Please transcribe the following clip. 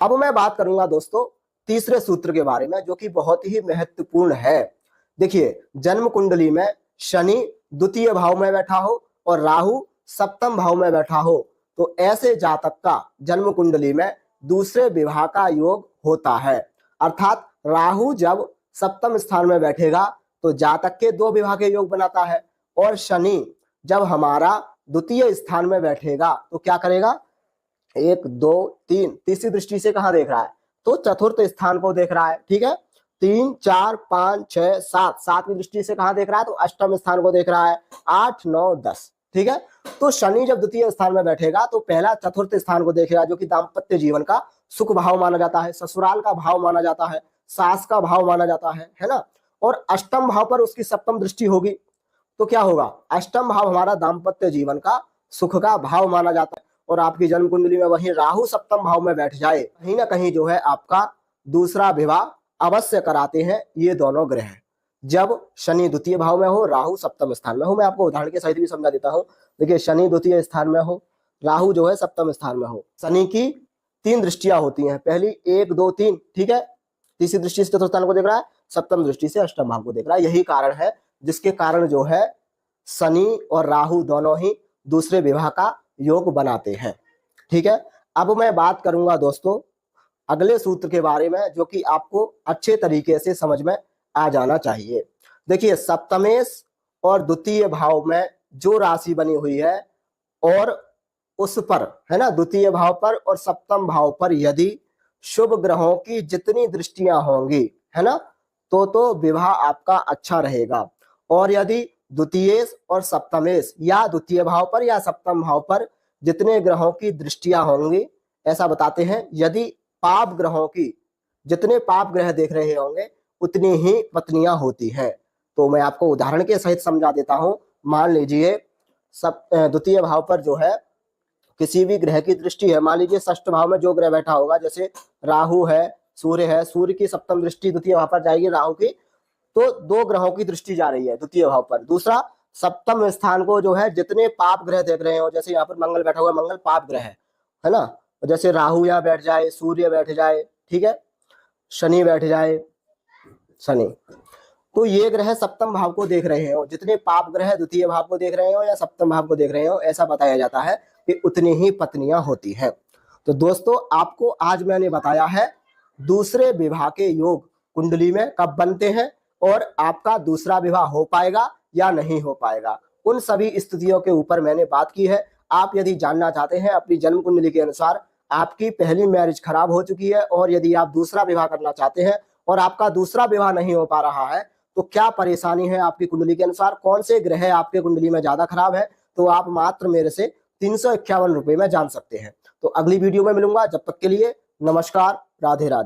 अब मैं बात करूंगा दोस्तों तीसरे सूत्र के बारे में, जो कि बहुत ही महत्वपूर्ण है। देखिए, जन्म कुंडली में शनि द्वितीय भाव में बैठा हो और राहु सप्तम भाव में बैठा हो, तो ऐसे जातक का जन्म कुंडली में दूसरे विवाह का योग होता है। अर्थात राहु जब सप्तम स्थान में बैठेगा तो जातक के दो विवाह के योग बनाता है, और शनि जब हमारा द्वितीय स्थान में बैठेगा तो क्या करेगा, एक दो तीन, तीसरी दृष्टि से कहां देख रहा है, तो चतुर्थ स्थान को देख रहा है। ठीक है, 3 4 5 6 7, सातवीं दृष्टि से कहां देख रहा है, तो अष्टम स्थान को देख रहा है। 8 9 10। ठीक है, तो शनि जब द्वितीय स्थान में बैठेगा तो पहला चतुर्थ स्थान को देखेगा, जो कि दाम्पत्य जीवन का सुख भाव माना जाता है, ससुराल का भाव माना जाता है, सास का भाव माना जाता है ना। और अष्टम भाव पर उसकी सप्तम दृष्टि होगी, तो क्या होगा, अष्टम भाव हमारा दाम्पत्य जीवन का सुख का भाव माना जाता है। और आपकी जन्म कुंडली में वहीं राहु सप्तम भाव में बैठ जाए, कहीं ना कहीं जो है आपका दूसरा विवाह अवश्य कराते हैं ये दोनों ग्रह। जब शनि द्वितीय भाव में हो, राहु सप्तम स्थान में हो, मैं आपको उदाहरण के सहित भी समझा देता हूं। देखिए, शनि द्वितीय स्थान में हो, राहु जो है सप्तम स्थान में हो, शनि की 3 दृष्टियां होती हैं, पहली 1 2 3। ठीक है, तीसरी दृष्टि से चतुर्थ स्थान को देख रहा है, सप्तम दृष्टि से अष्टम भाव को देख रहा है। यही कारण है जिसके कारण जो है शनि और राहु दोनों ही दूसरे विवाह का योग बनाते हैं। ठीक है, अब मैं बात करूंगा दोस्तों अगले सूत्र के बारे में, जो कि आपको अच्छे तरीके से समझ में आ जाना चाहिए। देखिए, सप्तमेश और द्वितीय भाव में जो राशि बनी हुई है और उस पर है ना, द्वितीय भाव पर और सप्तम भाव पर यदि शुभ ग्रहों की जितनी दृष्टियां होंगी है ना, तो विवाह आपका अच्छा रहेगा। और यदि द्वितीय और सप्तमेश या द्वितीय भाव पर या सप्तम भाव पर जितने ग्रहों की दृष्टियां होंगी, ऐसा बताते हैं, यदि पाप ग्रहों की, जितने पाप ग्रह देख रहे होंगे उतनी ही पत्नियां होती हैं। तो मैं आपको उदाहरण के सहित समझा देता हूं। मान लीजिए द्वितीय भाव पर जो है किसी भी ग्रह की दृष्टि है, मान लीजिए षष्ठ भाव में जो ग्रह बैठा होगा, जैसे राहु है, सूर्य है, सूर्य की सप्तम दृष्टि द्वितीय भाव पर जाएगी, राहु की, तो 2 ग्रहों की दृष्टि जा रही है द्वितीय भाव पर। दूसरा, सप्तम स्थान को जो है जितने पाप ग्रह देख रहे हो, जैसे यहाँ पर मंगल बैठा हुआ, मंगल पाप ग्रह है ना, जैसे राहु यहाँ बैठ जाए, सूर्य बैठ जाए, ठीक है, शनि बैठ जाए, शनि, तो ये ग्रह सप्तम भाव को देख रहे हो, जितने पाप ग्रह द्वितीय भाव को देख रहे हो या सप्तम भाव को देख रहे हो, ऐसा बताया जाता है कि उतनी ही पत्नियां होती हैं। तो दोस्तों, आपको आज मैंने बताया है दूसरे विवाह के योग कुंडली में कब बनते हैं और आपका दूसरा विवाह हो पाएगा या नहीं हो पाएगा, उन सभी स्थितियों के ऊपर मैंने बात की है। आप यदि जानना चाहते हैं अपनी जन्म कुंडली के अनुसार आपकी पहली मैरिज खराब हो चुकी है और यदि आप दूसरा विवाह करना चाहते हैं और आपका दूसरा विवाह नहीं हो पा रहा है, तो क्या परेशानी है आपकी कुंडली के अनुसार, कौन से ग्रह आपके कुंडली में ज्यादा खराब है, तो आप मात्र मेरे से 351 रुपए में जान सकते हैं। तो अगली वीडियो में मिलूंगा, जब तक के लिए नमस्कार, राधे राधे।